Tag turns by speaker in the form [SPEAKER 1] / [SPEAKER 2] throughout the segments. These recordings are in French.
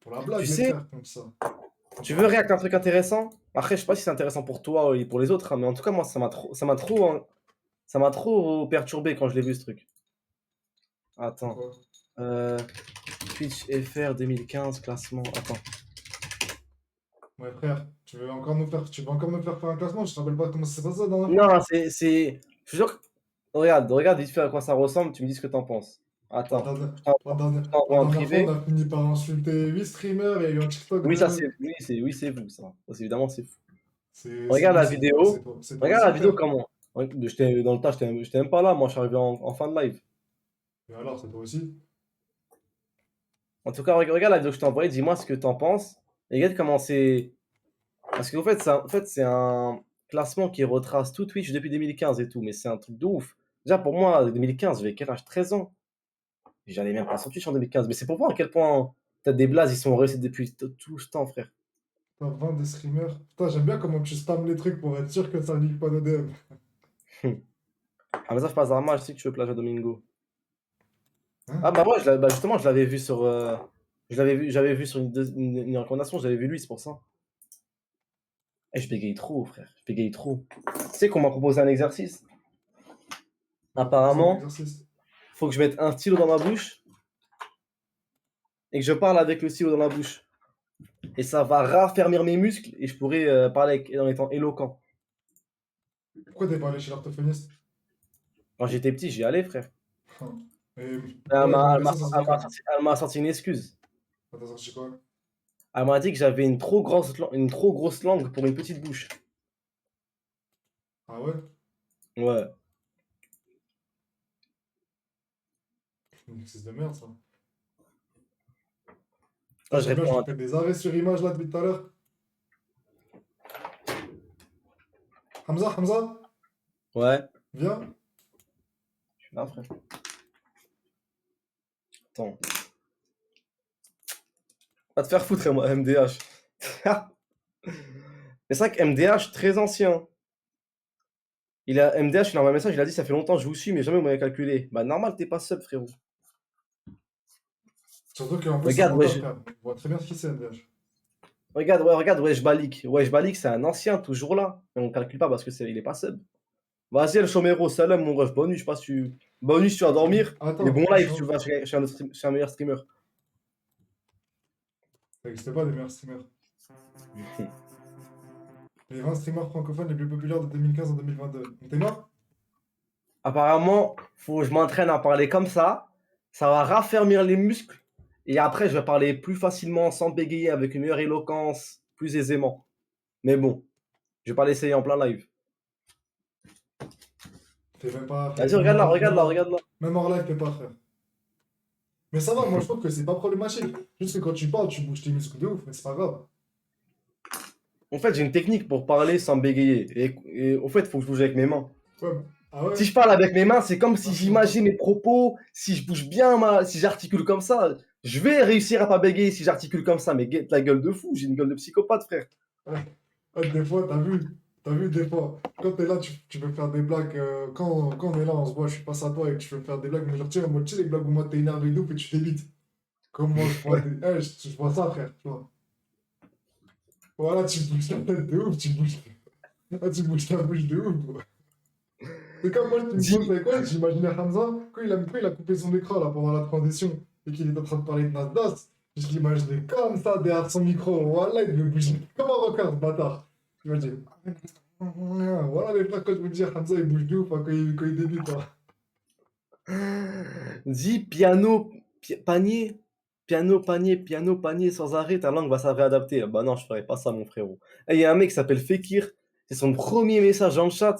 [SPEAKER 1] Pour la
[SPEAKER 2] Tu
[SPEAKER 1] blague, les
[SPEAKER 2] sais,
[SPEAKER 1] frères, comme ça.
[SPEAKER 2] tu veux réacter un truc intéressant? Après, je sais pas si c'est intéressant pour toi et pour les autres, hein, mais en tout cas, moi, ça m'a trop perturbé quand je l'ai vu ce truc. Attends.
[SPEAKER 1] Quoi?
[SPEAKER 2] Euh, Twitch FR 2015, classement. Attends.
[SPEAKER 1] Ouais, frère, tu veux encore me faire faire un classement? Je te rappelle pas comment ça s'est passé la dernière fois?
[SPEAKER 2] Non, je te jure. Regarde vite fait à quoi ça ressemble, tu me dis ce que t'en penses.
[SPEAKER 1] La
[SPEAKER 2] Attends.
[SPEAKER 1] dernière,
[SPEAKER 2] Je t'envoie
[SPEAKER 1] la
[SPEAKER 2] en
[SPEAKER 1] dernière fois, on
[SPEAKER 2] privé.
[SPEAKER 1] a fini par insulter 8 streamers, il y a eu un TikTok
[SPEAKER 2] Oui, ça
[SPEAKER 1] de.
[SPEAKER 2] c'est. Oui, c'est vous, ça. Ça, évidemment, c'est vous.
[SPEAKER 1] C'est
[SPEAKER 2] Regarde
[SPEAKER 1] oui,
[SPEAKER 2] la
[SPEAKER 1] c'est toi, c'est
[SPEAKER 2] vidéo.
[SPEAKER 1] toi. C'est toi
[SPEAKER 2] Regarde
[SPEAKER 1] aussi,
[SPEAKER 2] la vidéo
[SPEAKER 1] frère.
[SPEAKER 2] comment. J'étais dans le tas, j'étais même pas là, moi je suis arrivé en fin de live.
[SPEAKER 1] Et alors, c'est toi aussi?
[SPEAKER 2] En tout cas, regarde la vidéo que je t'ai envoyée, dis-moi ce que t'en penses. Et regarde comment c'est. Parce qu'en fait, c'est un classement qui retrace tout Twitch depuis 2015 et tout, mais c'est un truc de ouf. Déjà pour moi, 2015, j'avais quel âge? 13 ans. J'allais même pas sur Twitch en 2015. Mais c'est pour voir à quel point t'as des blazes, ils sont réussis depuis tout ce temps, frère.
[SPEAKER 1] T'as 20 des streamers. Putain, j'aime bien comment tu spams les trucs pour être sûr que ça nique pas nos DM.
[SPEAKER 2] Ah, mais ça, je passe à je sais que tu veux plagiat Domingo. Ah,
[SPEAKER 1] Hein?
[SPEAKER 2] bah, ouais, justement, je l'avais vu sur. J'avais vu sur une recommandation, j'avais vu lui, c'est pour ça. Eh, je bégaye trop, frère. Je bégaye trop. Tu sais qu'on m'a proposé un exercice?
[SPEAKER 1] On t'a proposé un
[SPEAKER 2] Apparemment,
[SPEAKER 1] exercice.
[SPEAKER 2] faut que je mette un stylo dans ma bouche et que je parle avec le stylo dans la bouche. Et ça va raffermir mes muscles et je pourrais parler en étant éloquent.
[SPEAKER 1] Pourquoi t'es pas allé chez l'orthophoniste?
[SPEAKER 2] Quand j'étais petit, j'y allais, frère.
[SPEAKER 1] Et, ouais, ouais, mais ça se dit quand?
[SPEAKER 2] Elle m'a sorti une excuse.
[SPEAKER 1] T'as sorti quoi?
[SPEAKER 2] Elle m'a dit que j'avais une trop grosse langue pour une petite bouche.
[SPEAKER 1] Ah ouais?
[SPEAKER 2] Ouais.
[SPEAKER 1] Une excuse de merde, ça. Putain,
[SPEAKER 2] Là, je
[SPEAKER 1] j'aime bien, je
[SPEAKER 2] réponds
[SPEAKER 1] te
[SPEAKER 2] à...
[SPEAKER 1] fais des arrêts sur image là depuis tout à l'heure. Hamza, Hamza,
[SPEAKER 2] Ouais.
[SPEAKER 1] viens.
[SPEAKER 2] Je suis là, frère. Attends. Va te faire foutre, moi, MDH. Mais c'est vrai que MDH, très ancien. MDH, il a envoyé un message, il a dit ça fait longtemps que je vous suis, mais jamais vous m'avez calculé. Bah normal, t'es pas sub, frérot.
[SPEAKER 1] Surtout qu'en plus, c'est un
[SPEAKER 2] Regarde,
[SPEAKER 1] menteur,
[SPEAKER 2] wesh,
[SPEAKER 1] frère. On voit très bien qui c'est, MDH.
[SPEAKER 2] regarde, Wesh Balik. Wesh Balik, c'est un ancien, toujours là. Mais on calcule pas parce que il est pas sub. Vas-y, El Chomero, salam, mon ref. Bonne nuit, je sais pas si tu. Bonne nuit si tu vas dormir. Et bon
[SPEAKER 1] Attends,
[SPEAKER 2] live si tu vas chez un meilleur streamer.
[SPEAKER 1] ça n'existe pas des meilleurs streamers. Les 20 streamers francophones les plus populaires de 2015 à 2022. T'es mort?
[SPEAKER 2] Apparemment, faut que je m'entraîne à parler comme ça. Ça va raffermir les muscles. Et après, je vais parler plus facilement, sans bégayer, avec une meilleure éloquence, plus aisément. Mais bon, je vais pas l'essayer en plein live.
[SPEAKER 1] T'es même pas, frère.
[SPEAKER 2] Vas-y, regarde là, regarde là, regarde là.
[SPEAKER 1] Même hors live, t'es pas, frère. Mais ça va, moi je trouve que c'est pas problématique. Juste que quand tu parles, tu bouges tes muscles de ouf, mais c'est pas grave.
[SPEAKER 2] En fait, j'ai une technique pour parler sans bégayer. Et au fait, il faut que je bouge avec mes mains.
[SPEAKER 1] Ouais, ah ouais?
[SPEAKER 2] Si je parle avec mes mains, c'est comme si
[SPEAKER 1] Ah, comment ça?
[SPEAKER 2] j'imagine mes propos, si je bouge bien, si j'articule comme ça, je vais réussir à pas bégayer si j'articule comme ça. Mais la gueule de fou, j'ai une gueule de psychopathe, frère.
[SPEAKER 1] Ouais. Ouais, des fois, t'as vu, des fois, quand t'es là, tu peux faire des blagues. Quand on est là, on se voit, je suis face à toi et que tu veux faire des blagues, mais genre, tiens, moi, tu sais, les blagues où moi t'es énervé de ouf et tu t'évites. Comme moi, je vois je vois ça, frère, tu vois. Voilà, tu bouges ta tête de ouf, tu bouges ta bouche de ouf, gros. C'est comme moi, une fois,
[SPEAKER 2] Dis,
[SPEAKER 1] vous savez quoi, j'imaginais Hamza, quand il a coupé son écran là pendant la transition et qu'il est en train de parler de Nasdaq, je l'imaginais comme ça derrière son micro. Voilà, il devait bouger comme un rocker, ce bâtard. Il m'a dit, voilà les frères, quand je vous dis, Hamza il bouge de ouf hein, quand il débute. Hein.
[SPEAKER 2] dis piano, panier, piano, panier sans arrêt, ta langue va se réadapter. Bah non, je ferai pas ça, mon frérot. Et il y a un mec qui s'appelle Fekir, c'est son premier message dans le chat.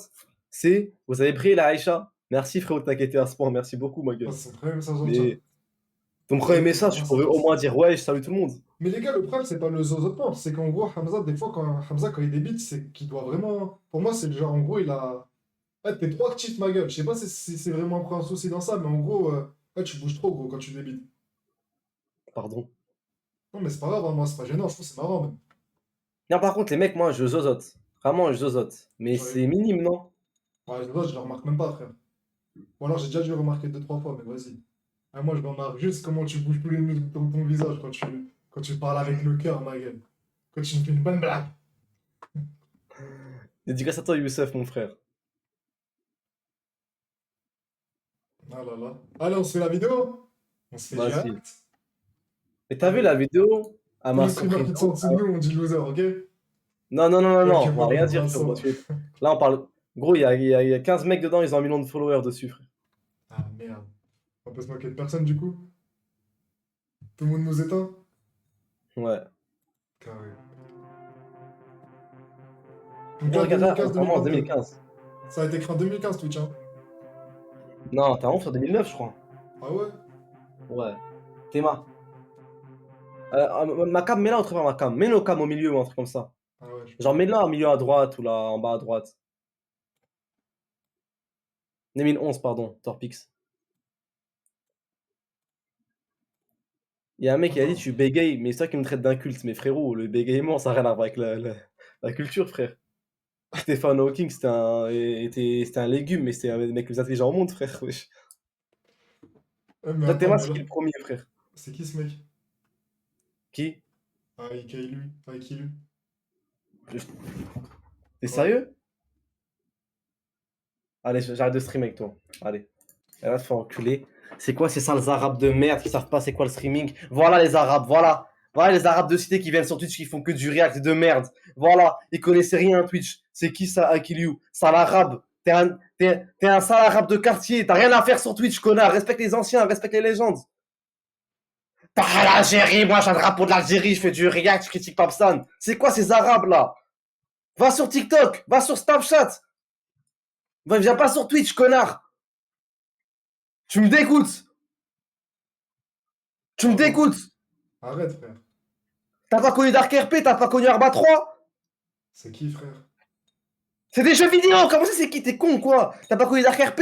[SPEAKER 2] C'est, vous avez pris la Aïcha? Merci, frérot, de t'inquiéter à ce point. Merci beaucoup, ma
[SPEAKER 1] Ça,
[SPEAKER 2] gueule.
[SPEAKER 1] c'est son premier message dans le chat.
[SPEAKER 2] Mais ton premier
[SPEAKER 1] J'avoue qu'il a
[SPEAKER 2] message,
[SPEAKER 1] bien
[SPEAKER 2] tu
[SPEAKER 1] sa
[SPEAKER 2] pourrais au
[SPEAKER 1] classe.
[SPEAKER 2] moins dire ouais, je salue tout le monde.
[SPEAKER 1] Mais les gars, le problème, c'est pas le zozotement, c'est qu'en gros, Hamza, des fois, quand il débite, c'est qu'il doit vraiment. Pour moi, c'est le genre, en gros, il a. Ouais, t'es trop actif, ma gueule. Je sais pas si c'est vraiment un souci dans ça, mais en gros, ouais, tu bouges trop, gros, quand tu débites.
[SPEAKER 2] Pardon.
[SPEAKER 1] Non, mais c'est pas grave, hein, moi, c'est pas gênant, je trouve que c'est marrant, même.
[SPEAKER 2] Non, par contre, les mecs, moi, je zozote. Vraiment, je zozote. Mais
[SPEAKER 1] Genre,
[SPEAKER 2] c'est minime, non?
[SPEAKER 1] ouais, je le remarque même pas, frère. Ou alors, j'ai déjà dû le remarquer deux, trois fois, mais vas-y. Ah, moi, je remarque juste comment tu bouges tous les muscles de ton visage Quand tu parles avec le cœur, ma gueule. Quand tu me fais une bonne blague.
[SPEAKER 2] Dédicace à toi, Youssef, mon frère.
[SPEAKER 1] Ah là là. Allez, on se fait la vidéo? On se fait
[SPEAKER 2] Vas-y.
[SPEAKER 1] direct.
[SPEAKER 2] Et t'as vu
[SPEAKER 1] Allez.
[SPEAKER 2] la vidéo? Elle
[SPEAKER 1] Tous
[SPEAKER 2] m'a
[SPEAKER 1] les
[SPEAKER 2] surpris
[SPEAKER 1] streamers qui
[SPEAKER 2] de
[SPEAKER 1] sont en
[SPEAKER 2] ouf.
[SPEAKER 1] dessous de nous, on dit loser, ok?
[SPEAKER 2] Non, non, non, non,
[SPEAKER 1] Ok,
[SPEAKER 2] non, on va
[SPEAKER 1] bon,
[SPEAKER 2] rien
[SPEAKER 1] bon,
[SPEAKER 2] dire,
[SPEAKER 1] bah,
[SPEAKER 2] frère.
[SPEAKER 1] ça va.
[SPEAKER 2] Parce que là, on parle. Gros, il y a 15 mecs dedans, ils ont 1 million de followers dessus, frère.
[SPEAKER 1] Ah merde. On peut se moquer de personne du coup? Tout le monde nous éteint?
[SPEAKER 2] Ouais.
[SPEAKER 1] Carré. Donc
[SPEAKER 2] Gros,
[SPEAKER 1] là,
[SPEAKER 2] regarde là, on commence
[SPEAKER 1] 2015-2022.
[SPEAKER 2] 2015.
[SPEAKER 1] Ça a été créé en 2015 Twitch, hein?
[SPEAKER 2] Non, t'as honte sur 2009, je crois.
[SPEAKER 1] Ah ouais?
[SPEAKER 2] Ouais. Théma. Ma cam, mets-la au travers de ma cam. Mets nos cam au milieu ou un truc comme ça.
[SPEAKER 1] Ah ouais, je
[SPEAKER 2] Genre,
[SPEAKER 1] peux.
[SPEAKER 2] mets-la au milieu à droite ou là, en bas à droite. 2011, pardon, Torpix. Il y a un mec qui a dit
[SPEAKER 1] Attends.
[SPEAKER 2] tu bégayes, mais c'est toi qui me traite d'inculte. Mais frérot, le bégaiement, ça n'a rien à voir avec la culture, frère. Stephen Hawking, c'était un légume, mais c'était un des mecs les plus intelligents au monde, frère. Wesh.
[SPEAKER 1] Mais
[SPEAKER 2] Déjà,
[SPEAKER 1] attends,
[SPEAKER 2] Théma,
[SPEAKER 1] mais
[SPEAKER 2] c'est
[SPEAKER 1] là,
[SPEAKER 2] qui le premier, frère?
[SPEAKER 1] c'est qui ce mec?
[SPEAKER 2] Qui?
[SPEAKER 1] Ah, qui lui? Ah, qui lui?
[SPEAKER 2] T'es
[SPEAKER 1] Quoi?
[SPEAKER 2] sérieux? Allez, j'arrête de streamer avec toi. Allez. Elle va te faire enculer. C'est quoi ces sales arabes de merde qui savent pas c'est quoi le streaming? Voilà les arabes, voilà. Voilà les arabes de cité qui viennent sur Twitch qui font que du react de merde. Voilà, ils connaissaient rien à Twitch. C'est qui ça, Akiliu? Sale arabe. T'es un sale arabe de quartier. T'as rien à faire sur Twitch, connard. Respecte les anciens, respecte les légendes. T'as l'Algérie, moi j'ai un drapeau de l'Algérie, je fais du react, je critique Papsan. C'est quoi ces arabes là? Va sur TikTok, va sur Snapchat. Viens pas sur Twitch, connard. Tu me dégoûtes. Tu me
[SPEAKER 1] Pardon.
[SPEAKER 2] dégoûtes.
[SPEAKER 1] Arrête, frère.
[SPEAKER 2] T'as pas connu Dark RP, t'as pas connu Arba 3?
[SPEAKER 1] C'est qui, frère?
[SPEAKER 2] C'est des jeux vidéo, comment ça c'est qui? T'es con quoi? T'as pas connu Dark RP?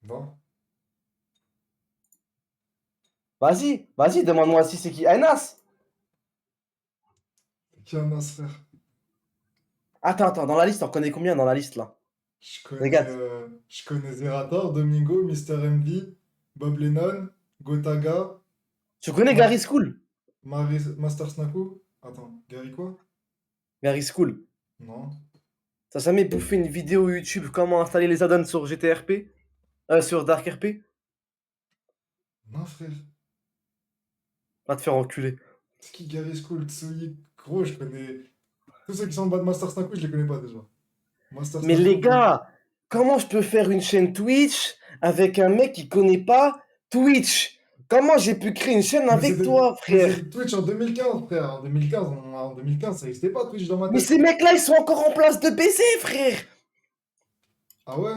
[SPEAKER 1] Non?
[SPEAKER 2] Vas-y, vas-y, demande-moi si c'est qui. Anas.
[SPEAKER 1] Qui a Nas, frère?
[SPEAKER 2] Attends, dans la liste, on connaît combien dans la liste là? Regarde.
[SPEAKER 1] Je connais Zerator, Domingo, Mister MV, Bob Lennon, Gotaga,
[SPEAKER 2] Tu connais
[SPEAKER 1] Ma-
[SPEAKER 2] Gary School?
[SPEAKER 1] Master Snaku. Attends, Gary quoi?
[SPEAKER 2] Gary School.
[SPEAKER 1] Non.
[SPEAKER 2] T'as jamais bouffé une vidéo YouTube comment installer les add-ons sur GTRP? Sur Dark RP?
[SPEAKER 1] Non, frère.
[SPEAKER 2] Va te faire enculer.
[SPEAKER 1] C'est qui Gary School, Tsuyi? Gros, je connais. Tous ceux qui sont en bas de Master Snaku, je les connais pas déjà. Master
[SPEAKER 2] Mais
[SPEAKER 1] Snaku,
[SPEAKER 2] les gars, comment je peux faire une chaîne Twitch avec un mec qui connaît pas Twitch? Comment j'ai pu créer une chaîne avec toi,
[SPEAKER 1] mais
[SPEAKER 2] frère?
[SPEAKER 1] c'est Twitch en 2015, frère. En 2015, ça n'existait pas Twitch dans ma
[SPEAKER 2] Mais
[SPEAKER 1] tête.
[SPEAKER 2] ces mecs-là, ils sont encore en place de baiser, frère!
[SPEAKER 1] Ah ouais?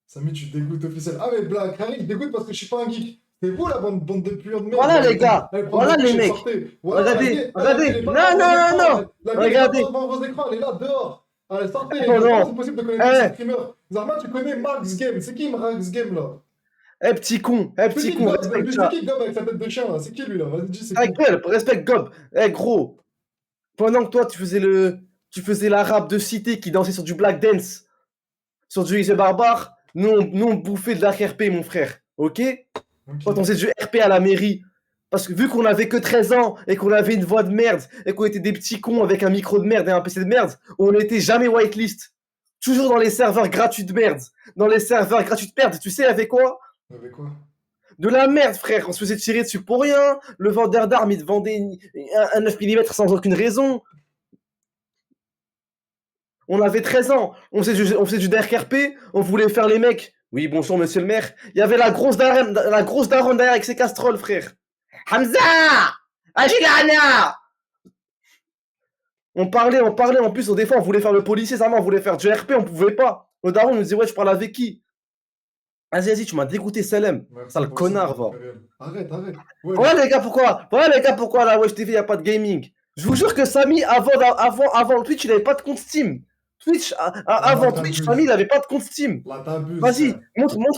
[SPEAKER 1] Samy, tu dégoûtes officiel. Ah, mais Black Harry, je dégoûte parce que je suis pas un geek. C'est vous la bande de puants de merde.
[SPEAKER 2] Voilà
[SPEAKER 1] là,
[SPEAKER 2] les gars,
[SPEAKER 1] allez, prendre
[SPEAKER 2] voilà
[SPEAKER 1] votre
[SPEAKER 2] les
[SPEAKER 1] couche et
[SPEAKER 2] mecs.
[SPEAKER 1] sortez. Voilà,
[SPEAKER 2] Regardez,
[SPEAKER 1] la vie, elle est
[SPEAKER 2] regardez.
[SPEAKER 1] pas
[SPEAKER 2] Non,
[SPEAKER 1] devant vos
[SPEAKER 2] non,
[SPEAKER 1] écrans.
[SPEAKER 2] non,
[SPEAKER 1] La vie, elle est
[SPEAKER 2] regardez.
[SPEAKER 1] pas devant vos écrans, elle est là, dehors. Allez, sortez.
[SPEAKER 2] Oh non.
[SPEAKER 1] Comment c'est possible de connaître
[SPEAKER 2] Eh.
[SPEAKER 1] ce streamer? Zarma, tu connais Max Game. C'est qui Max Game là?
[SPEAKER 2] Eh petit con, respecte
[SPEAKER 1] C'est
[SPEAKER 2] ça.
[SPEAKER 1] qui Gob avec sa tête de chien là? C'est qui lui là? Vas-y, dis, c'est
[SPEAKER 2] Ta
[SPEAKER 1] qui?
[SPEAKER 2] gueule, respecte Gob. Eh gros, pendant que toi tu faisais l'arabe de cité qui dansait sur du black dance, sur du Easy Barbare, nous on bouffait de la RP mon frère, ok? Quand on faisait du RP à la mairie. Parce que vu qu'on avait que 13 ans et qu'on avait une voix de merde et qu'on était des petits cons avec un micro de merde et un PC de merde, on n'était jamais whitelist. Toujours dans les serveurs gratuits de merde. Dans les serveurs gratuits de merde, tu sais avec quoi?
[SPEAKER 1] Avec quoi?
[SPEAKER 2] De la merde, frère. On se faisait tirer dessus pour rien. Le vendeur d'armes, il te vendait un 9 mm sans aucune raison. On avait 13 ans. On faisait du DRKRP. On voulait faire les mecs. Oui, bonjour, monsieur le maire. Il y avait la grosse daronne derrière avec ses casseroles, frère. Hamza! Agilana! On parlait. En plus, des fois, on voulait faire le policier, ça, on voulait faire du RP, on pouvait pas. Le daron nous disait, ouais, je parle avec qui? Vas-y, tu m'as dégoûté, Salem. Sale connard, va.
[SPEAKER 1] Arrête. Ouais.
[SPEAKER 2] Voilà, les gars, pourquoi là, Wesh TV, y a pas de gaming. Je vous jure que Samy, avant le Twitch, il avait pas de compte Steam. Avant Twitch, Samy, il avait pas de compte Steam.
[SPEAKER 1] Là, t'abuses.
[SPEAKER 2] Vas-y,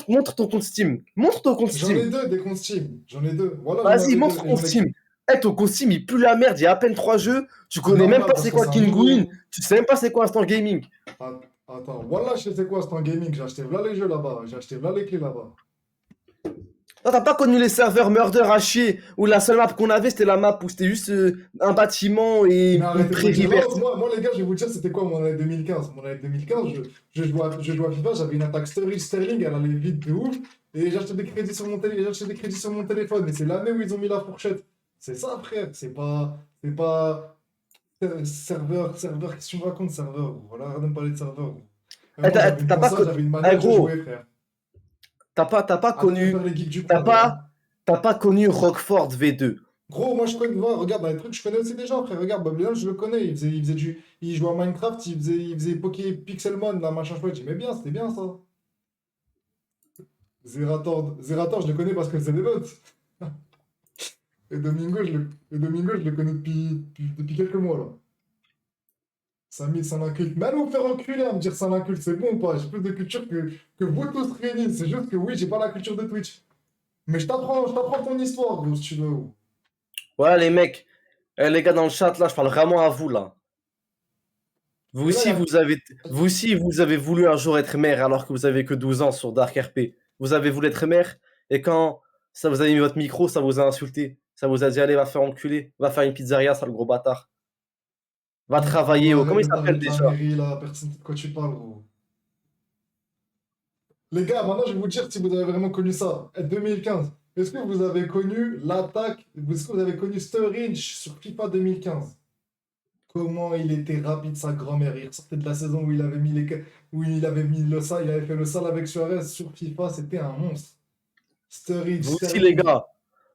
[SPEAKER 2] montre ton compte Steam. Montre ton compte
[SPEAKER 1] J'en ai
[SPEAKER 2] Steam.
[SPEAKER 1] deux des comptes Steam. J'en ai deux. Voilà,
[SPEAKER 2] Vas-y, montre ton compte Steam. Eh, ton compte Steam, il pue la merde, il y a à peine 3 jeux. Tu connais même pas c'est quoi Kinguin. Tu sais même pas c'est quoi Instant Gaming.
[SPEAKER 1] Attends, voilà, je sais quoi, c'est en gaming. J'ai acheté là les jeux là-bas. J'ai acheté là les clés là-bas.
[SPEAKER 2] Non, t'as pas connu les serveurs murder à chier, où la seule map qu'on avait, c'était la map où c'était juste un bâtiment et
[SPEAKER 1] Mais
[SPEAKER 2] une
[SPEAKER 1] arrêtez de me
[SPEAKER 2] prairie
[SPEAKER 1] dire, non,
[SPEAKER 2] verte.
[SPEAKER 1] moi, les gars, je vais vous dire, c'était quoi mon année 2015? Mon année 2015, je jouais à FIFA, j'avais une attaque Sterling, elle allait vite de ouf, et j'achetais des crédits sur mon j'achetais des crédits sur mon téléphone, et c'est l'année où ils ont mis la fourchette. C'est ça, frère, c'est pas, serveur, qu'est-ce que tu me racontes, serveur? Voilà, arrête de me parler de serveur.
[SPEAKER 2] Eh,
[SPEAKER 1] Moi, j'avais une
[SPEAKER 2] t'as pas
[SPEAKER 1] console,
[SPEAKER 2] connu.
[SPEAKER 1] j'avais une
[SPEAKER 2] Eh,
[SPEAKER 1] manette, je
[SPEAKER 2] gros,
[SPEAKER 1] jouais, frère.
[SPEAKER 2] t'as pas
[SPEAKER 1] Arrête de me faire
[SPEAKER 2] connu.
[SPEAKER 1] les geeks du
[SPEAKER 2] T'as
[SPEAKER 1] coin, là, hein.
[SPEAKER 2] pas. T'as pas connu Rockford V2.
[SPEAKER 1] Gros, moi je connais, ouais, regarde, dans les trucs, je connais aussi des gens, frère. Regarde, Babylon, je le connais. Il jouait à Minecraft, il faisait Poké Pixelmon, là, machin chouette. J'aimais bien, c'était bien ça. Zerator, je le connais parce que c'est des bots. Et Domingo, je le connais depuis quelques mois, là. Samy, c'est un inculte. Mais allez vous faire enculer à me dire c'est un inculte, c'est bon ou pas? J'ai plus de culture que vous tous réunis. C'est juste que oui, j'ai pas la culture de Twitch. Mais je t'apprends ton histoire, gros, si tu veux.
[SPEAKER 2] Ouais, les mecs. Les gars dans le chat, là, je parle vraiment à vous, là. Vous
[SPEAKER 1] Et là,
[SPEAKER 2] aussi, vous aussi, vous avez voulu un jour être maire alors que vous avez que 12 ans sur Dark RP. Vous avez voulu être maire et quand ça vous a mis votre micro, ça vous a insulté. Ça vous a dit, allez, va faire enculer, va faire une pizzeria, sale gros bâtard. Va travailler
[SPEAKER 1] oh,
[SPEAKER 2] au.
[SPEAKER 1] arrête
[SPEAKER 2] Comment il
[SPEAKER 1] de parler
[SPEAKER 2] s'appelle
[SPEAKER 1] de la
[SPEAKER 2] déjà?
[SPEAKER 1] mairie, là. Personne ne sait de quoi tu parles, gros. Les gars, maintenant, je vais vous dire si vous avez vraiment connu ça. 2015. Est-ce que vous avez connu l'attaque? Est-ce que vous avez connu Sturridge sur FIFA 2015? Comment il était rapide, sa grand-mère. Il ressortait de la saison où il avait mis où il avait mis le sale, il avait fait le sale avec Suarez sur FIFA. C'était un monstre. Sturridge,
[SPEAKER 2] Vous aussi, les
[SPEAKER 1] Sterling.
[SPEAKER 2] gars.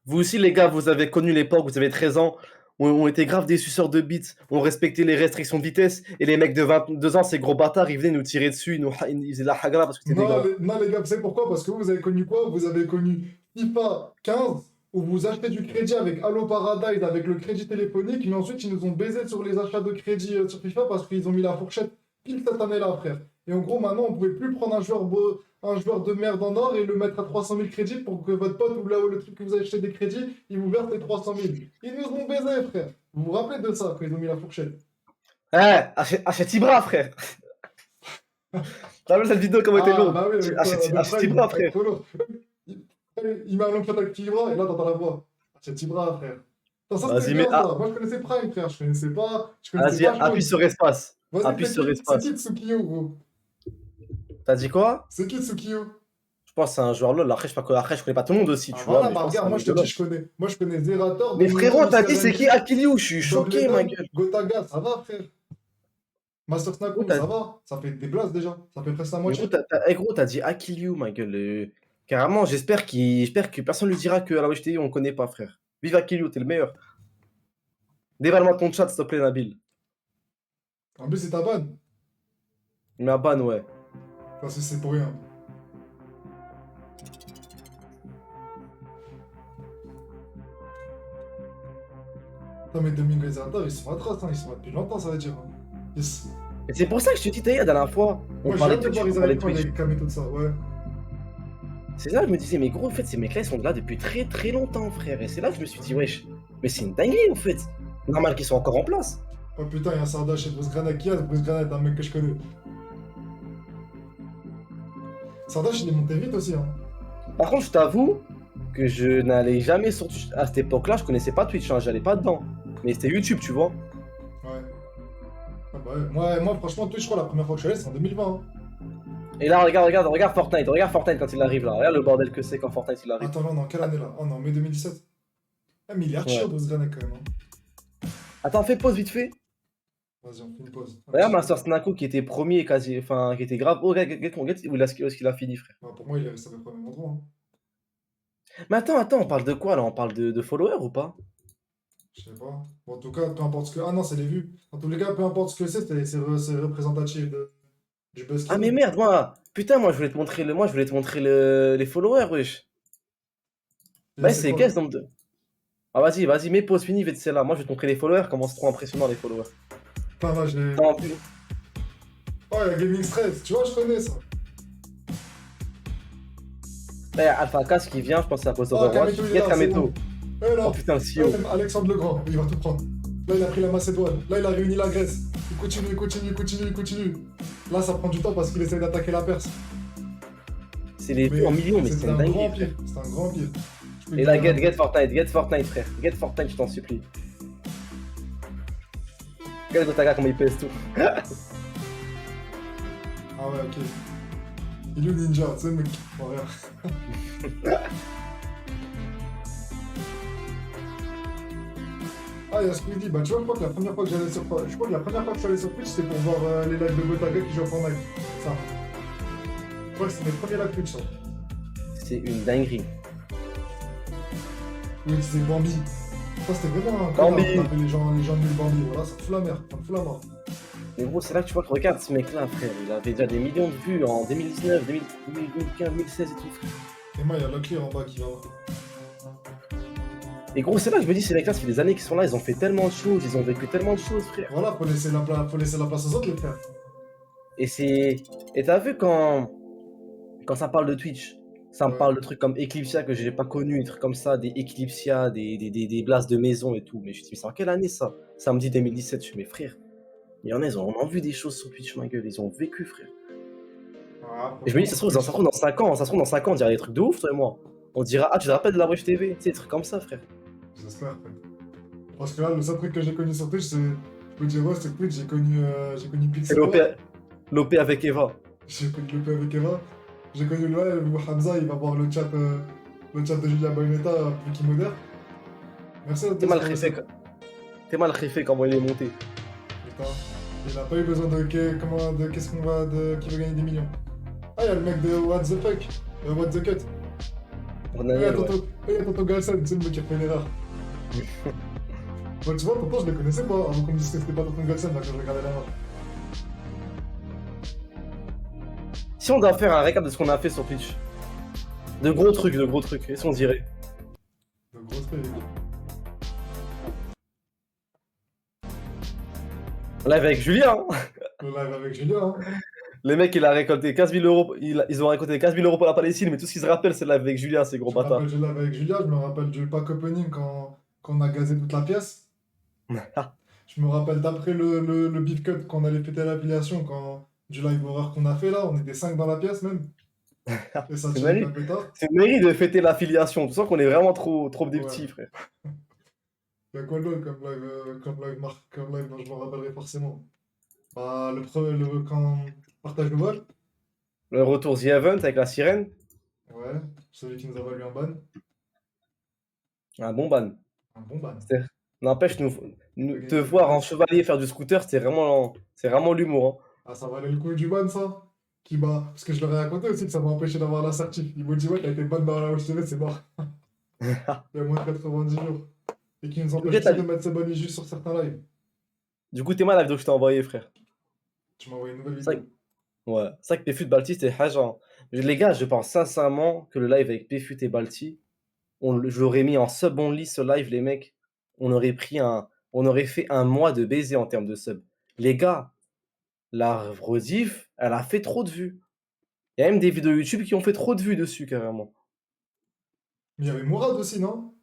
[SPEAKER 2] Vous aussi, les gars, vous avez connu l'époque, vous avez 13 ans. On était grave des suceurs de bits. On respectait les restrictions de vitesse. Et les mecs de 22 ans, ces gros bâtards, ils venaient nous tirer dessus. Ils faisaient de la hagra parce que c'était des
[SPEAKER 1] Non,
[SPEAKER 2] grands.
[SPEAKER 1] non, les gars, vous savez pourquoi? Parce que vous avez connu quoi? Vous avez connu FIFA 15, où vous achetez du crédit avec Allo Paradise, avec le crédit téléphonique, mais ensuite ils nous ont baisé sur les achats de crédit sur FIFA parce qu'ils ont mis la fourchette pile cette année-là, frère. Et en gros, maintenant, on pouvait plus prendre un joueur de merde en or et le mettre à 300 000 crédits pour que votre pote ou là où le truc que vous achetez des crédits, il vous verse les 300 000. Ils nous ont baisé, frère. Vous vous rappelez de ça quand ils ont mis la fourchette?
[SPEAKER 2] Eh, achète Ibra, frère. T'as vu cette vidéo, comment elle était
[SPEAKER 1] Ah,
[SPEAKER 2] lourde?
[SPEAKER 1] bah oui, avec
[SPEAKER 2] Achète
[SPEAKER 1] Prime,
[SPEAKER 2] Ibra,
[SPEAKER 1] avec
[SPEAKER 2] frère.
[SPEAKER 1] Polo. Il met un long shot avec Ibra et là, t'entends la voix. C'est Ibra, frère. Attends, ça, c'était
[SPEAKER 2] Vas-y, mais
[SPEAKER 1] bien, ça. Moi, je connaissais Prime, frère. Je connaissais
[SPEAKER 2] vas-y,
[SPEAKER 1] pas
[SPEAKER 2] appuie
[SPEAKER 1] Jaune.
[SPEAKER 2] sur espace.
[SPEAKER 1] Vas-y,
[SPEAKER 2] Appuie sur
[SPEAKER 1] c'est qui
[SPEAKER 2] espace.
[SPEAKER 1] Tsukiyo, gros?
[SPEAKER 2] T'as dit quoi?
[SPEAKER 1] C'est qui Tsukiyo?
[SPEAKER 2] Je pense que c'est un joueur LoL. Après, je connais pas tout le monde aussi,
[SPEAKER 1] Ah,
[SPEAKER 2] tu vois,
[SPEAKER 1] voilà,
[SPEAKER 2] mais je
[SPEAKER 1] bah
[SPEAKER 2] pense que c'est
[SPEAKER 1] regarde,
[SPEAKER 2] un
[SPEAKER 1] moi,
[SPEAKER 2] mec
[SPEAKER 1] je te
[SPEAKER 2] de
[SPEAKER 1] dis,
[SPEAKER 2] LoL.
[SPEAKER 1] je connais. Moi, je connais Zerator,
[SPEAKER 2] Mais
[SPEAKER 1] Domingo,
[SPEAKER 2] frérot, t'as
[SPEAKER 1] Mister
[SPEAKER 2] dit c'est qui
[SPEAKER 1] Henry,
[SPEAKER 2] Akiliou? Je suis choqué, ma
[SPEAKER 1] Dobledog,
[SPEAKER 2] gueule.
[SPEAKER 1] Gotaga, ça va, frère? Master
[SPEAKER 2] Gros,
[SPEAKER 1] Snaku,
[SPEAKER 2] t'as
[SPEAKER 1] ça va? Ça fait des blasts déjà. Ça fait presque la
[SPEAKER 2] mais gros,
[SPEAKER 1] moitié.
[SPEAKER 2] gros, t'as dit Akiliou, ma gueule. Carrément, j'espère que personne lui dira que à la WTI, on connaît pas, frère. Vive Akiliou, t'es le meilleur. Déballe-moi ton chat, s'il te plaît, Nabil.
[SPEAKER 1] En plus, c'est ta ban.
[SPEAKER 2] Mais à ban, ouais.
[SPEAKER 1] Parce que c'est pour rien. Attends, mais Domingo et Zerator, ils sont atroces, hein. Ils sont là depuis longtemps, ça veut dire, hein. Yes.
[SPEAKER 2] Et c'est pour ça que je te dis, la dernière fois, on
[SPEAKER 1] Moi, j'ai
[SPEAKER 2] parlait
[SPEAKER 1] hâte
[SPEAKER 2] de
[SPEAKER 1] de
[SPEAKER 2] Twitch,
[SPEAKER 1] voir
[SPEAKER 2] on
[SPEAKER 1] ils
[SPEAKER 2] parlait de
[SPEAKER 1] arrivent quand
[SPEAKER 2] Twitch.
[SPEAKER 1] les cam et tout ça, ouais.
[SPEAKER 2] C'est là que je me disais, mais gros, en fait, ces mecs-là, ils sont là depuis très très longtemps, frère. Et c'est là que je me suis dit, wesh, mais c'est une dinguerie, en fait. Normal qu'ils soient encore en place.
[SPEAKER 1] Oh putain, il y a un Sardache et Bruce Granat qui a, Bruce Granat, un mec que je connais. Sardache, il est monté vite aussi, hein.
[SPEAKER 2] Par contre, je t'avoue que je n'allais jamais sur Twitch. À cette époque-là, je connaissais pas Twitch, hein, j'allais pas dedans. Mais c'était YouTube, tu vois.
[SPEAKER 1] Ouais. Ah bah ouais. Moi, franchement, Twitch, je crois, la première fois que je suis allé, c'est en 2020, hein.
[SPEAKER 2] Et là, regarde Fortnite. Regarde Fortnite quand il arrive là. Regarde le bordel que c'est quand Fortnite il arrive.
[SPEAKER 1] Attends, là, on est en quelle année là? Oh non, mai 2017. Ah, mais il est archi
[SPEAKER 2] Ouais.
[SPEAKER 1] chaud, Bruce Granat quand même, hein.
[SPEAKER 2] Attends, fais pause vite fait.
[SPEAKER 1] Vas-y, on fait une pause.
[SPEAKER 2] Regarde Master Snako qui était premier, quasi, enfin, qui était grave. Oh, regarde où est-ce qu'il a fini, frère.
[SPEAKER 1] Bah, pour moi, il est resté à peu près au même endroit, hein.
[SPEAKER 2] Mais attends, on parle de quoi là? On parle de followers ou pas?
[SPEAKER 1] Je sais pas. Bon, en tout cas, peu importe ce que. Ah non, c'est les vues. En tous les cas, peu importe ce que c'est représentatif du buzz
[SPEAKER 2] Ah,
[SPEAKER 1] qu'il
[SPEAKER 2] mais
[SPEAKER 1] a.
[SPEAKER 2] merde, putain, moi, je voulais te montrer les followers, wesh.
[SPEAKER 1] Et
[SPEAKER 2] Bah,
[SPEAKER 1] c'est
[SPEAKER 2] c'est
[SPEAKER 1] quoi?
[SPEAKER 2] quel ce nombre de. Ah, vas-y, mets pause, fini, vite, c'est là. Moi, je vais te montrer les followers, comment c'est trop impressionnant les followers.
[SPEAKER 1] Putain, là, j'ai.
[SPEAKER 2] Non,
[SPEAKER 1] Oh, il y a Gaming Stress. Tu vois, je connais ça.
[SPEAKER 2] là, il y a Alpha Cast qui vient, je pense que c'est à cause
[SPEAKER 1] Oh,
[SPEAKER 2] d'Overwatch.
[SPEAKER 1] Kameto, il est
[SPEAKER 2] Get
[SPEAKER 1] là, c'est
[SPEAKER 2] Kameto.
[SPEAKER 1] bon. Eh là.
[SPEAKER 2] Oh putain, le CEO.
[SPEAKER 1] Alexandre le Grand, il va tout prendre. Là, il a pris la Macédoine. Là, il a réuni la Grèce. Il continue. Là, ça prend du temps parce qu'il essaie d'attaquer la Perse.
[SPEAKER 2] C'est les vues
[SPEAKER 1] Mais
[SPEAKER 2] en millions, mais
[SPEAKER 1] c'est
[SPEAKER 2] c'est une
[SPEAKER 1] un
[SPEAKER 2] dinguerie,
[SPEAKER 1] grand
[SPEAKER 2] frère.
[SPEAKER 1] pire. C'est un grand pire. Je peux
[SPEAKER 2] Et
[SPEAKER 1] te
[SPEAKER 2] là,
[SPEAKER 1] dire,
[SPEAKER 2] get Fortnite, frère. Get Fortnite, je t'en supplie. Regarde Gotaga comment il pèse tout.
[SPEAKER 1] ah ouais, ok. Il est ninja, tu sais, mec. Bon, rien. Ah, il y a Squeezie. Bah, tu vois, je crois que la première fois que j'allais sur. Je crois que la première fois que je suis allé sur Twitch, c'était pour voir les lives de Gotaga qui joue à Fortnite. Ça. Je crois que c'est mes premiers lives Twitch, ça.
[SPEAKER 2] C'est une dinguerie.
[SPEAKER 1] Oui, c'est Bambi. Ça, c'était vraiment un connard
[SPEAKER 2] Bambi.
[SPEAKER 1] qui appelait les gens nuls Bambi. Voilà, ça me fout la merde. Ça me fout la mort.
[SPEAKER 2] Mais gros, c'est là que tu vois que regarde ce mec-là, frère. Il avait déjà des millions de vues en 2019, 2015, 2016 et tout, frère.
[SPEAKER 1] Et moi, il y a Locklear en bas qui va.
[SPEAKER 2] Et gros, c'est là que je me dis, ces mecs-là, ça fait des années qu'ils sont là, ils ont fait tellement de choses, ils ont vécu tellement de choses, frère.
[SPEAKER 1] Voilà, faut laisser la place aux autres, les frères.
[SPEAKER 2] Et c'est. Et t'as vu quand ça parle de Twitch, ça me
[SPEAKER 1] Ouais.
[SPEAKER 2] parle de trucs comme Eclipsia que j'ai pas connu, des trucs comme ça, des Eclipsia, des blasts de maison et tout. Mais je me dis, mais c'est en quelle année ça? Samedi 2017, je suis mes frères. Il y en a, ils ont vu des choses sur Twitch, ma gueule, ils ont vécu, frère.
[SPEAKER 1] Ah,
[SPEAKER 2] Et je me dis, ça se trouve, dans 5 ans, ça se trouve, dans 5 ans, on dirait des trucs de ouf, toi et moi. On dira, ah, tu te rappelles de la Bref TV? Tu sais, des trucs comme ça, frère.
[SPEAKER 1] J'espère, frère. Parce que là, le seul truc que j'ai connu sur Twitch, c'est. Je peux dire, ouais, c'est Twitch, j'ai connu
[SPEAKER 2] C'est
[SPEAKER 1] Pixel.
[SPEAKER 2] l'OP avec Eva.
[SPEAKER 1] J'ai connu le P avec Eva. J'ai connu le live où Hamza, il va voir le chat de Julia Bayonetta, plus qui modère. Merci à
[SPEAKER 2] T'es
[SPEAKER 1] tous.
[SPEAKER 2] mal riffé comment il est monté.
[SPEAKER 1] Putain, il n'a pas eu besoin de qu'est-ce qu'on va qui veut gagner des millions. Ah, il y a le mec de What the fuck, What the cut. Il y a Tonton Galsen, tu sais, le mec qui a fait l'erreur. Bon, tu vois, Tonton, je le connaissais pas avant qu'on me dise que c'était pas Tonton Galsen là quand je regardais la map.
[SPEAKER 2] Si on doit faire un récap de ce qu'on a fait sur Twitch, de gros trucs, et si on dirait.
[SPEAKER 1] De gros trucs.
[SPEAKER 2] Live avec Julien, hein.
[SPEAKER 1] Le live avec Julien, hein.
[SPEAKER 2] Les mecs, il a récolté 15 000 euros, ils ont récolté 15 000 euros pour la Palestine, mais tout ce qu'ils se rappellent, c'est le live avec Julien, ces gros
[SPEAKER 1] Je me
[SPEAKER 2] bâtards.
[SPEAKER 1] rappelle du live avec Julia, je me rappelle du pack opening quand on a gazé toute la pièce. Je me rappelle d'après le beef cut qu'on allait péter l'affiliation du live horror qu'on a fait là, on était 5 dans la pièce même. Et ça
[SPEAKER 2] C'est
[SPEAKER 1] tire un
[SPEAKER 2] magnifique.
[SPEAKER 1] pétard.
[SPEAKER 2] C'est une mairie de fêter l'affiliation, tu sens qu'on est vraiment trop des
[SPEAKER 1] Ouais.
[SPEAKER 2] petits, frère.
[SPEAKER 1] Il y a quoi d'autre comme live dont je me rappellerai forcément. Bah, quand partage de vol.
[SPEAKER 2] Le retour The Event avec la sirène,
[SPEAKER 1] Ouais, celui qui nous a valu un ban.
[SPEAKER 2] un bon ban.
[SPEAKER 1] Un bon ban.
[SPEAKER 2] N'empêche, te voir en chevalier faire du scooter, c'est vraiment l'humour, hein.
[SPEAKER 1] Ah, ça valait le coup du ban ça? Parce que je leur ai raconté aussi que ça m'a empêché d'avoir l'assertif. Ils m'ont dit, ouais, t'as été ban dans la HTV, c'est mort. Il y a moins de 90 jours. Et qui nous empêche aussi de mettre ces bonnes juste sur certains lives.
[SPEAKER 2] Du coup, t'es mal live que je t'ai envoyé, frère.
[SPEAKER 1] Tu m'as envoyé une nouvelle
[SPEAKER 2] C'est
[SPEAKER 1] vidéo.
[SPEAKER 2] Ouais, c'est vrai que Péfut Balti, c'était haja, hein. Les gars, je pense sincèrement que le live avec Péfut et Balti, je l'aurais mis en sub only ce live, les mecs. On aurait fait un mois de baiser en termes de sub. Les gars, la rediff, elle a fait trop de vues. Il y a même des vidéos YouTube qui ont fait trop de vues dessus, carrément.
[SPEAKER 1] Mais il y avait Mourad aussi, non?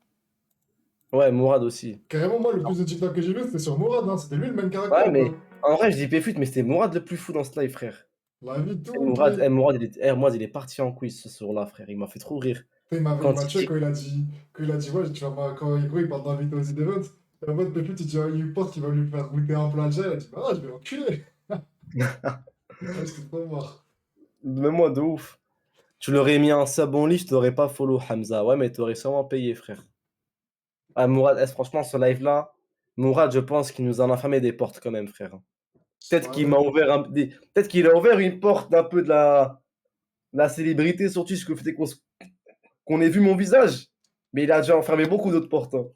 [SPEAKER 2] Ouais, Mourad aussi.
[SPEAKER 1] Carrément, moi, le plus de TikTok que j'ai vu, c'était sur Mourad, hein. C'était lui le même caractère.
[SPEAKER 2] Ouais, mais
[SPEAKER 1] quoi.
[SPEAKER 2] en vrai, je dis Péfut, mais c'était Mourad le plus fou dans ce live, frère.
[SPEAKER 1] La vie de tout.
[SPEAKER 2] Mourad, il est parti en couille ce soir-là, frère. Il m'a fait trop rire.
[SPEAKER 1] Il m'a tué quand il a dit, ouais, tu vas pas, quand il parle d'inviter aux events. Et en mode, Pépite, il pense qu'il va lui faire goûter un plat de gel. Il a dit, ah, je vais l'enculer. Ouais, c'était trop mort.
[SPEAKER 2] Même moi, de ouf. Tu l'aurais mis en sub only, je t'aurais pas follow Hamza. Ouais, mais t'aurais sûrement payé, frère. Ah, Mourad, franchement, ce live-là, Mourad, je pense qu'il nous en a fermé des portes quand même, frère. Peut-être qu'il m'a ouvert peut-être qu'il a ouvert une porte d'un peu de la célébrité sur Twitch, que fait qu'on ait vu mon visage. Mais il a déjà enfermé beaucoup d'autres portes, hein.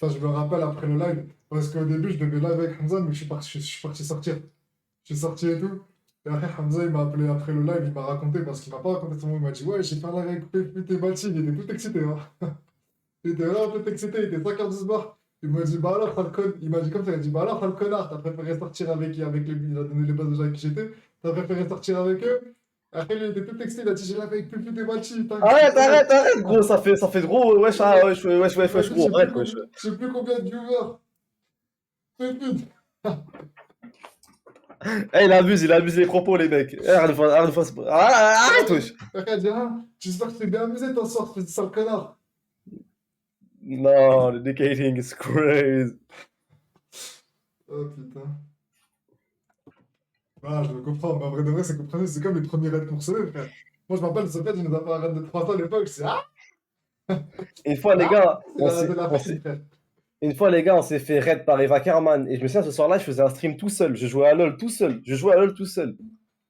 [SPEAKER 1] Ça, je me rappelle après le live, parce qu'au début, je devais live avec Hamza, mais je suis parti sortir. Je suis sorti et tout. Et après, Hamza, il m'a appelé après le live, il m'a raconté, parce qu'il m'a pas raconté son mot, il m'a dit, ouais, j'ai fait un live avec Pépite et Balti, il était tout excité, hein. Il était vraiment tout excité, il était 5h du soir. Il m'a dit, bah alors, il m'a dit comme ça, il a dit, bah alors, le connard, t'as préféré sortir avec il a donné les bases de gens avec qui j'étais, t'as préféré sortir avec eux. Après, il était tout excité, il a dit, j'ai live avec Pépite et Balti.
[SPEAKER 2] Arrête, gros, ça fait gros, wesh, gros, arrête, wesh.
[SPEAKER 1] Je sais plus combien de viewers. Pépite.
[SPEAKER 2] Eh, il abuse les propos, les mecs. Eh, arrête de fois. Arrête, wesh.
[SPEAKER 1] Regarde, dis, hein, j'espère que tu t'es bien amusé ton soir, espèce de sale connard.
[SPEAKER 2] Non, le decaying is crazy.
[SPEAKER 1] Oh putain. Ah, je le comprends, mais en vrai de vrai, c'est compréhensible, c'est comme les premiers raids qu'on recevait, frère. Moi, je m'appelle, ce fait, il nous a fait un raid de 3 ans à l'époque, c'est ah,
[SPEAKER 2] Une fois, les gars,
[SPEAKER 1] c'est la raid de la fille, frère.
[SPEAKER 2] une fois, les gars, on s'est fait raid par Eva Kerman. Et je me souviens, ce soir-là, je faisais un stream tout seul. Je jouais à LoL tout seul. Je jouais à LoL tout seul.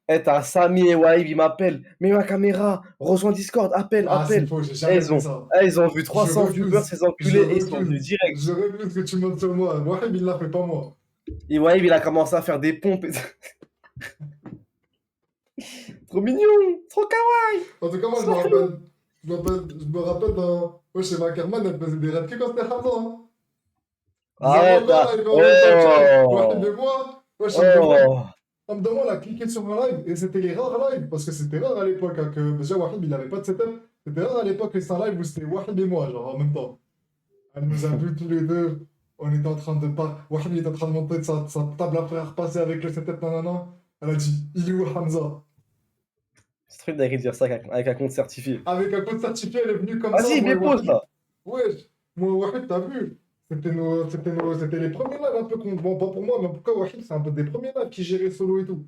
[SPEAKER 2] Eh, t'as Samy et Waïb, ils m'appellent. Mets ma caméra, rejoins Discord, appelle,
[SPEAKER 1] Ah, c'est
[SPEAKER 2] appelle.
[SPEAKER 1] faux, j'ai
[SPEAKER 2] Eh,
[SPEAKER 1] jamais fait ça.
[SPEAKER 2] ils ont vu 300
[SPEAKER 1] Je
[SPEAKER 2] viewers,
[SPEAKER 1] refuse.
[SPEAKER 2] ces
[SPEAKER 1] Je
[SPEAKER 2] enculés, et ils sont
[SPEAKER 1] refuse.
[SPEAKER 2] venus direct.
[SPEAKER 1] Je refuse que tu montes sur moi. Wahib, il l'a fait, pas moi.
[SPEAKER 2] Et Waïb, il a commencé à faire des pompes. Trop mignon, trop kawaii.
[SPEAKER 1] En tout cas, moi, je me rappelle. Je me rappelle dans. Moi, chez Mackerman, elle faisait des raids que quand c'était Hamza. Hein.
[SPEAKER 2] Arrête,
[SPEAKER 1] Zéro gars,
[SPEAKER 2] là.
[SPEAKER 1] il va en même
[SPEAKER 2] Oh.
[SPEAKER 1] Wahib et moi. Moi, je me
[SPEAKER 2] Oh.
[SPEAKER 1] Hamza, moi, elle a cliqué sur mon live. Et c'était les rares lives. Parce que c'était rare à l'époque. Hein, que déjà, Wahib, il avait pas de setup. C'était rare à l'époque que c'était un live où c'était Wahib et moi, genre en même temps. Elle nous a vus tous les deux. On était en train de pas. Wahib il était en train de monter de sa table à faire passer avec le setup nanana. Elle a dit il est où Hamza?
[SPEAKER 2] C'est trop dingue de dire ça avec un compte certifié.
[SPEAKER 1] Avec un code certifié, elle est venue comme ça.
[SPEAKER 2] Vas-y,
[SPEAKER 1] moi et
[SPEAKER 2] mets pause
[SPEAKER 1] Wahib.
[SPEAKER 2] là.
[SPEAKER 1] Ouais, moi et Wahib, t'as vu? C'était les premiers lives un peu qu'on. Bon, pas pour moi, mais en tout cas, Wahib, c'est un peu des premiers lives qui géraient solo et tout.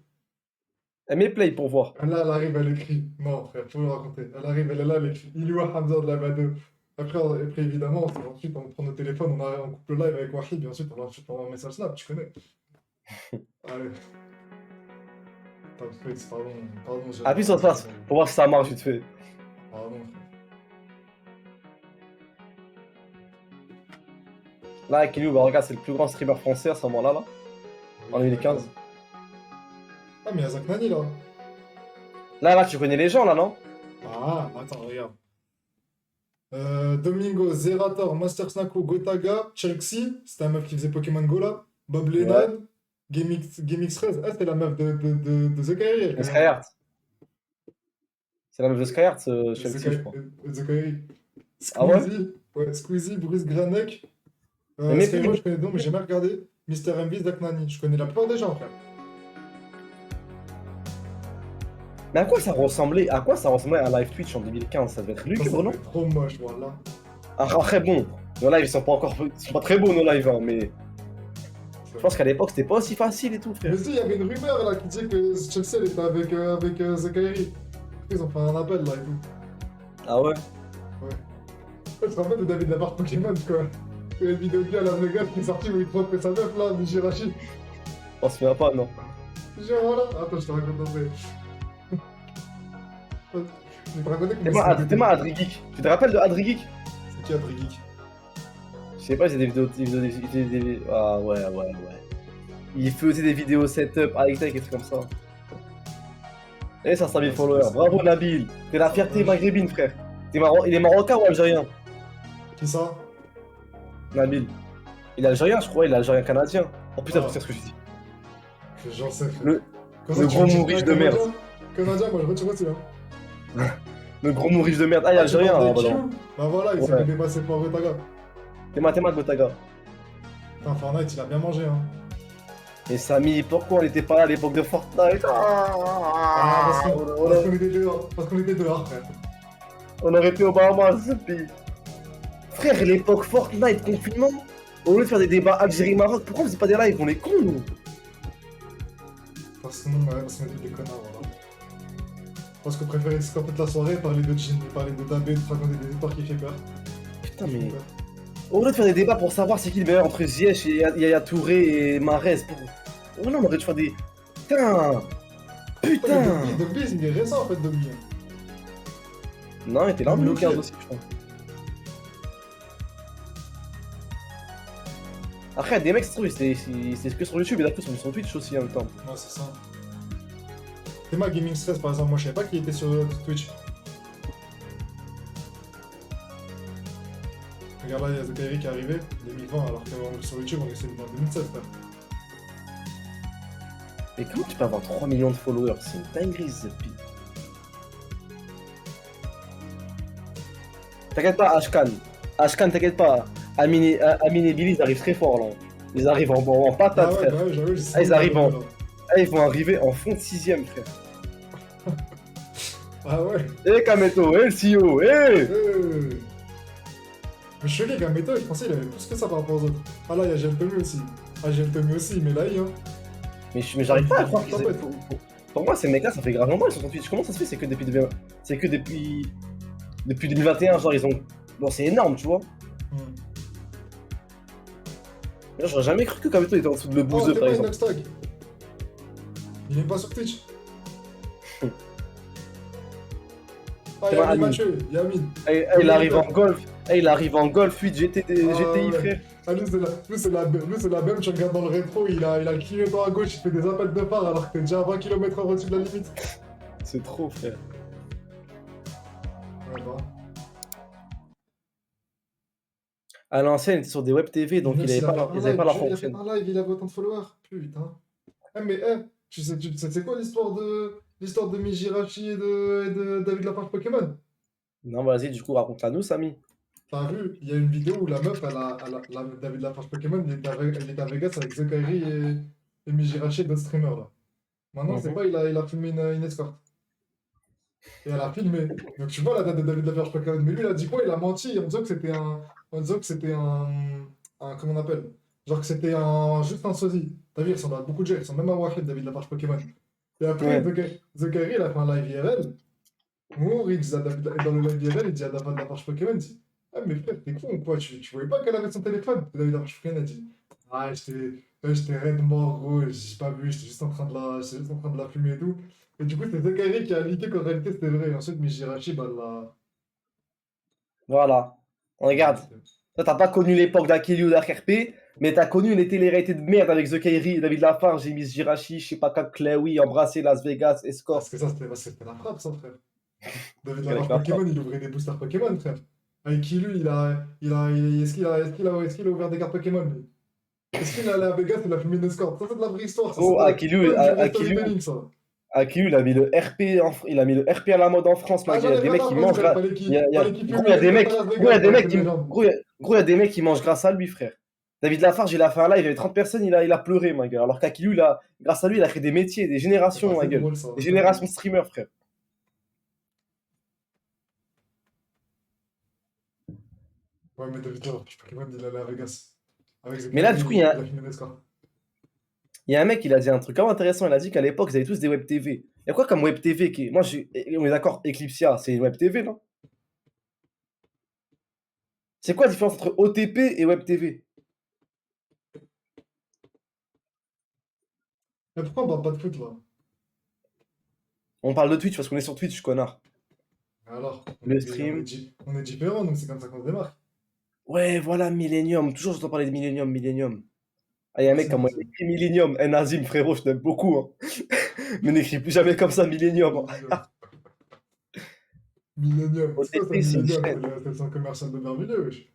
[SPEAKER 2] Eh, mets play pour voir.
[SPEAKER 1] Là, elle arrive, elle écrit. Non, frère, faut le raconter. Elle arrive, elle est là, elle écrit il est où Hamza de la VA2. Après, évidemment, ensuite, on prend nos téléphones, on coupe le live avec Wahib, et ensuite, on envoie un message Snap, tu connais. Allez. Pardon, j'ai.
[SPEAKER 2] Appuie sur face pour voir si ça marche vite fait.
[SPEAKER 1] Pardon, frère.
[SPEAKER 2] Là, Akiliou, bah regarde, c'est le plus grand streamer français à ce moment-là, là, en 2015.
[SPEAKER 1] Ah, mais il y a Zach Nani là.
[SPEAKER 2] Là, tu connais les gens, là, non?
[SPEAKER 1] Ah, attends, regarde. Domingo, Zerator, Master Snaku, Gotaga, Chelsea, c'était la meuf qui faisait Pokémon Go là. Bob Lennon, GameX13. Ah, c'était la meuf de The Kairi.
[SPEAKER 2] De Skyheart. C'est la meuf de Skyheart, Chelsea, je crois.
[SPEAKER 1] The Kairi.
[SPEAKER 2] Ah ouais?
[SPEAKER 1] Squeezie, ouais, Squeezie, Bruce Granek.
[SPEAKER 2] Mais
[SPEAKER 1] Skyro, je connais donc, mais j'ai jamais regardé. Mister MV, Zach Nani. Je connais la plupart des gens, frère.
[SPEAKER 2] Mais à quoi ça ressemblait un live Twitch en 2015? Ça devait être lugubre, non?
[SPEAKER 1] C'est trop moche, voilà.
[SPEAKER 2] Après, bon, nos lives, ils sont pas très beaux, nos lives, hein, mais je pense qu'à l'époque, c'était pas aussi facile et tout, frère.
[SPEAKER 1] Mais si, il y avait une rumeur là qui disait que Chelsea elle était avec The Kairi. Ils ont fait un appel là et tout.
[SPEAKER 2] Ah ouais?
[SPEAKER 1] Tu te rappelles de David Lapart Pokémon, quoi? Il y a une vidéo à la Vegas qui est sortie où il trompe sa meuf là, Mijirashi.
[SPEAKER 2] On se souvient pas, non?
[SPEAKER 1] Genre voilà. Attends, je te raconte un peu. Je vais te raconter
[SPEAKER 2] T'es
[SPEAKER 1] comment
[SPEAKER 2] moi Adrigeek. Tu te rappelles de Adrigeek?
[SPEAKER 1] C'est qui Adrigeek?
[SPEAKER 2] Je sais pas, c'est des vidéos. Ah ouais. Il faisait des vidéos setup, high-tech et trucs comme ça. Et 500 000 followers. Bravo Nabil. T'es la fierté maghrébine, frère. Il est marocain ou algérien?
[SPEAKER 1] Qui ça?
[SPEAKER 2] Nabil. Il est algérien, je crois, il est algérien-canadien. Oh putain,
[SPEAKER 1] Ah.
[SPEAKER 2] c'est ce que je dis.
[SPEAKER 1] J'en sais, frère.
[SPEAKER 2] Le
[SPEAKER 1] Comme
[SPEAKER 2] le
[SPEAKER 1] ça, tu
[SPEAKER 2] gros
[SPEAKER 1] me dis
[SPEAKER 2] mourriche
[SPEAKER 1] pas
[SPEAKER 2] de merde.
[SPEAKER 1] Canadien, moi je retire aussi, hein.
[SPEAKER 2] gros mourriche de merde. Ah, il est algérien,
[SPEAKER 1] tu
[SPEAKER 2] hein,
[SPEAKER 1] parles des
[SPEAKER 2] voilà.
[SPEAKER 1] Q? Bah voilà, il s'est
[SPEAKER 2] Ouais.
[SPEAKER 1] fait dépasser par Gotaga.
[SPEAKER 2] T'es ma Gotaga.
[SPEAKER 1] Putain, Fortnite, il a bien mangé, hein.
[SPEAKER 2] Et Samy, pourquoi on était pas là à l'époque de Fortnite?
[SPEAKER 1] Ah, parce qu'on était dehors. Parce qu'on était dehors, frère.
[SPEAKER 2] On aurait été au Bahamas, ce pays. Frère, l'époque Fortnite, confinement, au lieu de faire des débats Algérie-Maroc, pourquoi on faisait pas des lives? On est cons, nous.
[SPEAKER 1] Parce qu'on était des connards, voilà. Parce qu'on préférait se toute la soirée, parler de Jin, parler de Dabé, de raconter des histoires qui fait peur.
[SPEAKER 2] Putain, mais. Au lieu de faire des débats pour savoir c'est qui le meilleur entre Ziyech et Yaya Touré et Marez, oh non, on aurait dû faire des. Putain! Putain!
[SPEAKER 1] Dobby, il est récent en fait, Dobby.
[SPEAKER 2] Non, il était là en
[SPEAKER 1] Mais
[SPEAKER 2] 2015
[SPEAKER 1] ok.
[SPEAKER 2] aussi, je crois. Après, des mecs, ça se trouve, c'est que sur YouTube et d'après, sur Twitch aussi en même temps.
[SPEAKER 1] Ouais, c'est ça. C'est ma Gaming Stress par exemple, moi je savais pas qu'il était sur Twitch. Regarde là, il y a The Kairi qui est arrivé, 2020, alors que sur YouTube on est en 2016, frère.
[SPEAKER 2] Mais comment tu peux avoir 3 millions de followers? C'est une dinguerie, ce pi. T'inquiète pas, Ashkan. Ashkan, t'inquiète pas. Amin et Billy, ils arrivent très fort là. Ils arrivent en patate,
[SPEAKER 1] Ah ouais,
[SPEAKER 2] frère.
[SPEAKER 1] bah ouais, j'avoue,
[SPEAKER 2] Ah, ils arrivent en- Ah, ils vont arriver en fond de 6ème, frère.
[SPEAKER 1] Ah ouais.
[SPEAKER 2] Eh, Kameto, eh, le CEO, eh!
[SPEAKER 1] Mais je suis choqué qu'un métaux, je pensais qu'il avait plus que ça par rapport aux autres. Ah là, il y a Geltomi aussi. Ah, Geltomi aussi, mais là, il y a.
[SPEAKER 2] Mais j'arrive pas à croire qu'ils
[SPEAKER 1] Tempête.
[SPEAKER 2] aient... Pour moi, ces mecs-là, ça fait grave longtemps ils sont sur Twitch. Comment ça se fait? C'est que depuis 2021, genre, ils ont... Bon, c'est énorme, tu vois.
[SPEAKER 1] Hmm.
[SPEAKER 2] Là, j'aurais jamais cru que Kameto était en dessous de le
[SPEAKER 1] Oh,
[SPEAKER 2] bouseux,
[SPEAKER 1] c'est
[SPEAKER 2] par
[SPEAKER 1] pas
[SPEAKER 2] exemple.
[SPEAKER 1] Inoxtag. Il est pas sur Twitch. Ah,
[SPEAKER 2] C'est
[SPEAKER 1] il y a
[SPEAKER 2] pas Amine.
[SPEAKER 1] Mathieu, il y a Amine.
[SPEAKER 2] Eh, il arrive en golf. Eh, il arrive en golf 8 GTI,
[SPEAKER 1] ouais.
[SPEAKER 2] frère.
[SPEAKER 1] Ah, lui, c'est la même, tu regardes dans le rétro, il a le clignotant à gauche, il fait des appels de phare alors que t'es déjà à 20 km/h au-dessus de la limite.
[SPEAKER 2] C'est trop, frère.
[SPEAKER 1] Ouais, bah.
[SPEAKER 2] À l'ancienne, il était sur des web TV, donc ils avaient pas leur
[SPEAKER 1] Il a fait
[SPEAKER 2] fonction.
[SPEAKER 1] un live, il avait autant de followers. Putain. Eh, mais, tu sais, c'est quoi l'histoire de Mijirachi et de David Lafarge Pokémon?
[SPEAKER 2] Non, vas-y, du coup, raconte-la nous, Samy.
[SPEAKER 1] T'as vu, il y a une vidéo où la meuf, David Lafarge Pokémon, il était à Vegas avec The Kairi et Mijirachi et d'autres streamers là. Maintenant, c'est
[SPEAKER 2] Mhm.
[SPEAKER 1] pas, il a filmé une escorte. Et elle a filmé. Donc tu vois la date de David Lafarge Pokémon. Mais lui, il a dit quoi? Il a menti en disant que c'était en disant que c'était comment on appelle? Genre que c'était juste un sosie. T'as vu, il ressemble à beaucoup de gens. Il ressemble même à Wahid, David Lafarge Pokémon. Et après,
[SPEAKER 2] Ouais.
[SPEAKER 1] The Kairi, il a fait un live IRL. Où il dit dans le live IRL, il dit à David Lafarge Pokémon, il dit ah, mais frère, t'es con ou quoi? Tu voyais pas qu'elle avait son téléphone? Et David Lafarge Pokémon a dit ah, j'étais raide mort, gros, j'ai pas vu, j'étais juste en train de la fumer et tout. Et du coup, c'est The Kairi qui a leaké qu'en réalité c'était vrai. Et ensuite, Mijirachi, bah,
[SPEAKER 2] Voilà. Regarde. Toi, t'as pas connu l'époque d'Akili ou d'RRP, mais t'as connu une télé-réalité de merde avec The Kairi, David Lafarge, Jimis Jirachi, je sais pas quand, Chloé, embrassé Las Vegas,
[SPEAKER 1] Parce
[SPEAKER 2] Escort.
[SPEAKER 1] que ça, c'était la frappe, ça, frère. David
[SPEAKER 2] Avec
[SPEAKER 1] Lafarge
[SPEAKER 2] la
[SPEAKER 1] Pokémon,
[SPEAKER 2] frappe.
[SPEAKER 1] il ouvrait des boosters Pokémon, frère. Avec qui, lui, est-ce qu'il a ouvert des cartes Pokémon, lui? Est-ce qu'il est allé à Vegas et il a fumé une escorte? Ça, c'est de la vraie histoire, ça,
[SPEAKER 2] Oh,
[SPEAKER 1] c'est pas du vrai
[SPEAKER 2] Akilu,
[SPEAKER 1] storytelling, ça.
[SPEAKER 2] Akilu, il a mis le RP, il a mis le RP à la mode en France,
[SPEAKER 1] Ah,
[SPEAKER 2] mec. Il
[SPEAKER 1] j'en
[SPEAKER 2] y a
[SPEAKER 1] ai
[SPEAKER 2] des
[SPEAKER 1] rien
[SPEAKER 2] mecs
[SPEAKER 1] à
[SPEAKER 2] qui
[SPEAKER 1] foutre,
[SPEAKER 2] mangent
[SPEAKER 1] frère. Fallait qu'il
[SPEAKER 2] gros,
[SPEAKER 1] fume
[SPEAKER 2] il y a
[SPEAKER 1] une
[SPEAKER 2] des
[SPEAKER 1] escorte à
[SPEAKER 2] mecs,
[SPEAKER 1] Las Vegas pour rester une légende.
[SPEAKER 2] gros, il y a des mecs qui mangent grâce à lui, frère. David Lafarge, il a fait un live, il y avait 30 personnes, il a pleuré, ma gueule. Alors qu'Akilu, grâce à lui, il a créé des métiers, des
[SPEAKER 1] Bah,
[SPEAKER 2] générations, ma
[SPEAKER 1] c'est
[SPEAKER 2] gueule.
[SPEAKER 1] drôle, ça,
[SPEAKER 2] Des
[SPEAKER 1] c'est drôle.
[SPEAKER 2] générations de streamers, frère.
[SPEAKER 1] Ouais, mais David Lafarge Pokémon, il est allé à Vegas. Avec The
[SPEAKER 2] Mais là, du coup,
[SPEAKER 1] Kairi, il a fumé une escorte.
[SPEAKER 2] il y a un mec, il a dit un truc vraiment intéressant. Il a dit qu'à l'époque, ils avaient tous des web TV. Il y a quoi comme web TV qui... Moi, on est d'accord, Eclipsia, c'est une web TV, non? C'est quoi la différence entre OTP et web TV?
[SPEAKER 1] Mais pourquoi on parle pas de foot, là?
[SPEAKER 2] On parle de Twitch parce qu'on est sur Twitch, connard.
[SPEAKER 1] Alors,
[SPEAKER 2] Le stream.
[SPEAKER 1] on est différents, donc c'est comme ça qu'on se démarque.
[SPEAKER 2] Ouais, voilà, Millennium. Toujours, j'entends parler de Millennium, Millennium. Ah, il y a un mec
[SPEAKER 1] Merci,
[SPEAKER 2] comme moi, il
[SPEAKER 1] Nazim.
[SPEAKER 2] écrit Millennium. Eh, Nazim, frérot, je t'aime beaucoup, hein. Mais n'écris plus jamais comme ça, Millennium, hein.
[SPEAKER 1] Millennium. Millennium. C'est quoi ça,
[SPEAKER 2] OTP, c'est une
[SPEAKER 1] Millennium?
[SPEAKER 2] chaîne.
[SPEAKER 1] C'est le centre commercial de Bermudier, wesh.